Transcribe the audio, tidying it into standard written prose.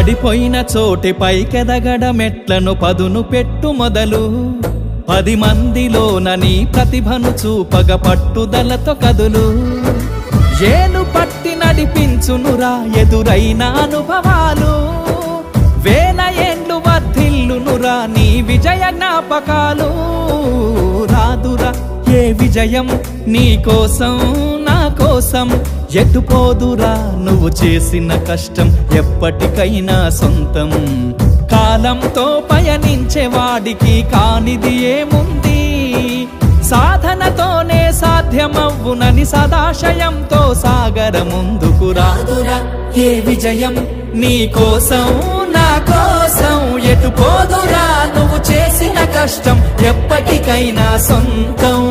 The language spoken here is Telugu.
పడిపోయిన చోటి పైకెదగడ మెట్లను పదును పెట్టు మొదలు 10 మందిలోన నీ ప్రతిభను చూపగ పట్టుదలతో కదులు ఏలు పట్టి నడిపించునురా ఎదురైన అనుభవాలు వేల ఏండ్లు వర్ధిల్లునురా నీ విజయ జ్ఞాపకాలు రాదురా ఏ విజయం నీ కోసం నా కోసం ఎటుపోదురా నువ్వు చేసిన కష్టం ఎప్పటికైనా సొంతం కాలంతో పయనించే వాడికి కానిది ఏముంది సాధనతోనే సాధ్యమవ్వునని సదాశయంతో సాగర ముందుకు రాదురా ఏ విజయం నీ కోసం నా కోసం ఎటుపోదురా నువ్వు చేసిన కష్టం ఎప్పటికైనా సొంతం